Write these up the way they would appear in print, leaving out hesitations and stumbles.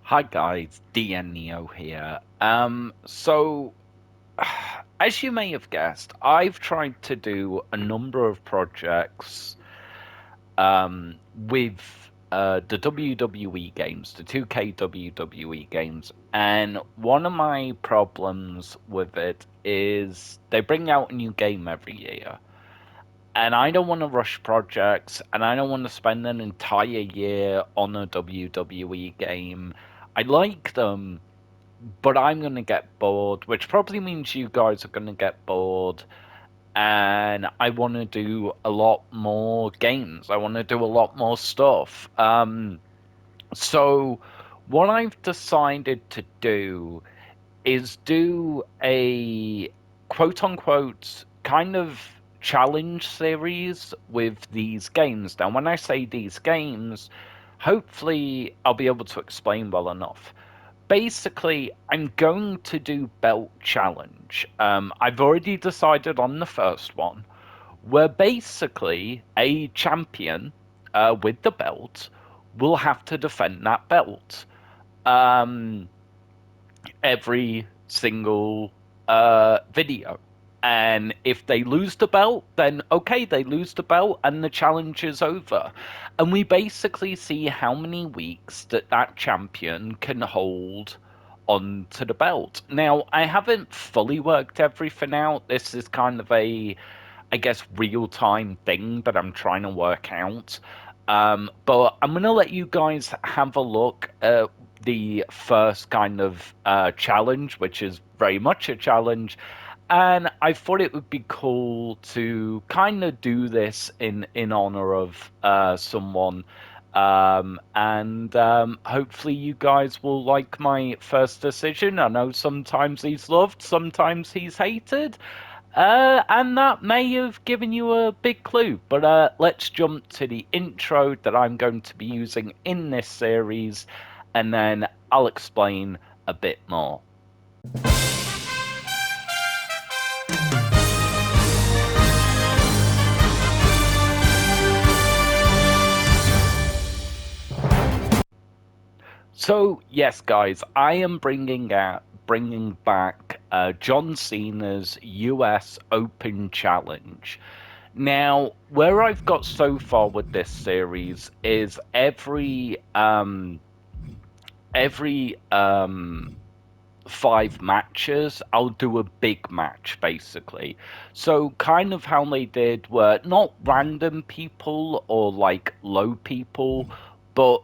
Hi guys, DN Neo here. So as you may have guessed, I've tried to do a number of projects with the WWE games, the 2K WWE games, and one of my problems with it is they bring out a new game every year. And I don't want to rush projects, and I don't want to spend an entire year on a WWE game. I like them, but I'm going to get bored, which probably means you guys are going to get bored. And I want to do a lot more games. I want to do a lot more stuff. So, what I've decided to do is do a quote unquote kind of challenge series with these games. Now, when I say these games, hopefully I'll be able to explain well enough. Basically, I'm going to do Belt Challenge. I've already decided on the first one, where basically a champion with the belt will have to defend that belt um, every single video. And if they lose the belt, then okay, they lose the belt and the challenge is over. And we basically see how many weeks that champion can hold on to the belt. Now, I haven't fully worked everything out. This is kind of a, I guess, real time thing that I'm trying to work out. But I'm going to let you guys have a look at the first kind of challenge, which is very much a challenge. And I thought it would be cool to kind of do this in honor of someone. And hopefully you guys will like my first decision. I know sometimes he's loved, sometimes he's hated. And that may have given you a big clue, but let's jump to the intro that I'm going to be using in this series, and then I'll explain a bit more. So yes, guys, I am bringing back John Cena's US Open Challenge. Now, where I've got so far with this series is every 5 matches, I'll do a big match basically. So kind of how they did were not random people or like low people, but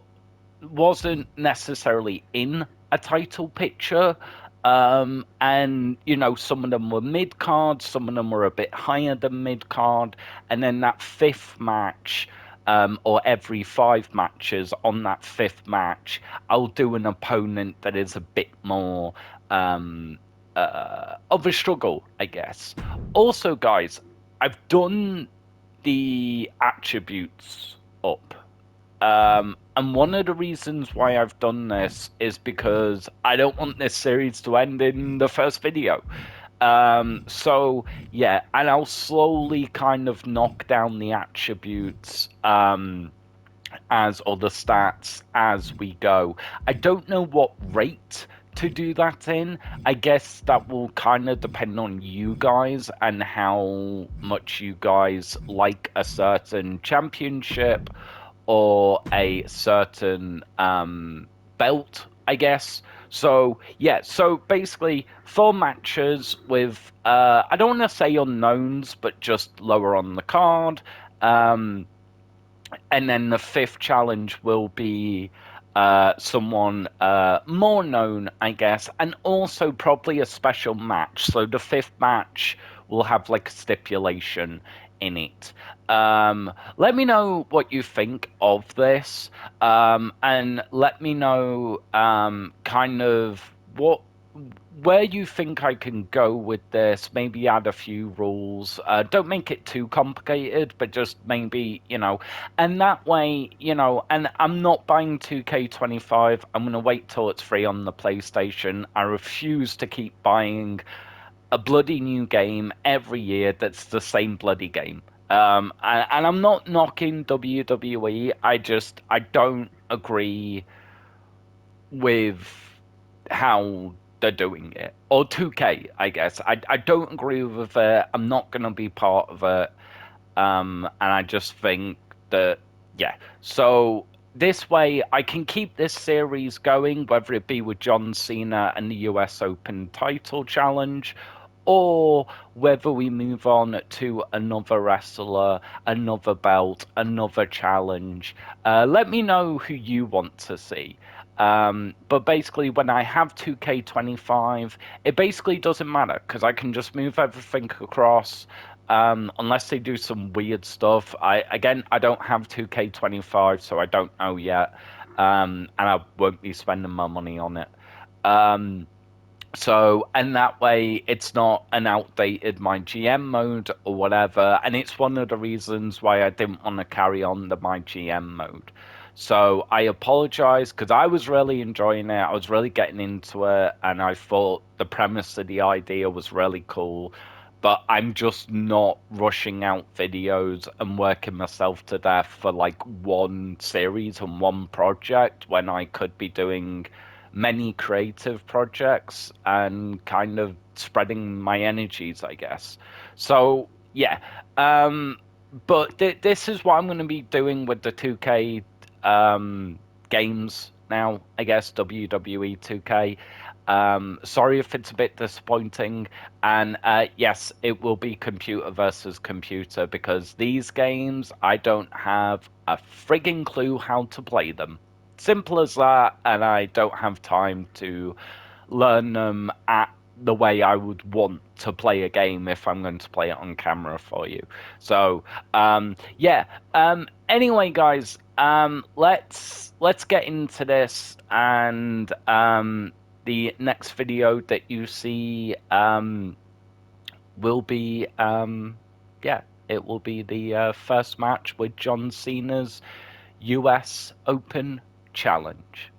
wasn't necessarily in a title picture. And some of them were mid card, some of them were a bit higher than mid card, and then that fifth match, or every 5 matches on that fifth match, I'll do an opponent that is a bit more um, of a struggle, I guess. Also, guys, I've done the attributes up. And one of the reasons why I've done this is because I don't want this series to end in the first video. So yeah, and I'll slowly kind of knock down the attributes as or the stats as we go. I don't know what rate to do that in. I guess that will kind of depend on you guys and how much you guys like a certain championship or a certain belt, I guess. So yeah, so basically 4 matches with I don't want to say unknowns, but just lower on the card. Um, and then the fifth challenge will be someone more known, I guess, and also probably a special match. So the fifth match will have like a stipulation in it. Let me know what you think of this, and let me know kind of where you think I can go with this. Maybe add a few rules. Don't make it too complicated, but just maybe, and that way, and I'm not buying 2K25. I'm going to wait till it's free on the PlayStation. I refuse to keep buying a bloody new game every year that's the same bloody game. And I'm not knocking WWE. I don't agree with how they're doing it. Or 2K, I guess. I don't agree with it. I'm not going to be part of it. And I just think that, yeah. So this way, I can keep this series going, whether it be with John Cena and the US Open title challenge, or whether we move on to another wrestler, another belt, another challenge. Let me know who you want to see. But basically, when I have 2K25, it basically doesn't matter because I can just move everything across. Unless they do some weird stuff. I don't have 2K25, so I don't know yet. And I won't be spending my money on it. Um, so, and that way it's not an outdated my GM mode or whatever. And it's one of the reasons why I didn't want to carry on the my GM mode. So I apologize because I was really enjoying it. I was really getting into it, and I thought the premise of the idea was really cool. But I'm just not rushing out videos and working myself to death for like one series and one project when I could be doing many creative projects and kind of spreading my energies, I guess. So, yeah. Um, but this is what I'm going to be doing with the 2K games now, I guess, WWE 2K. Sorry if it's a bit disappointing. And yes, it will be computer versus computer because these games, I don't have a frigging clue how to play them. Simple as that, and I don't have time to learn them at the way I would want to play a game if I'm going to play it on camera for you. So, yeah. Anyway, guys, let's get into this, and the next video that you see will be yeah, it will be the first match with John Cena's US Open Challenge.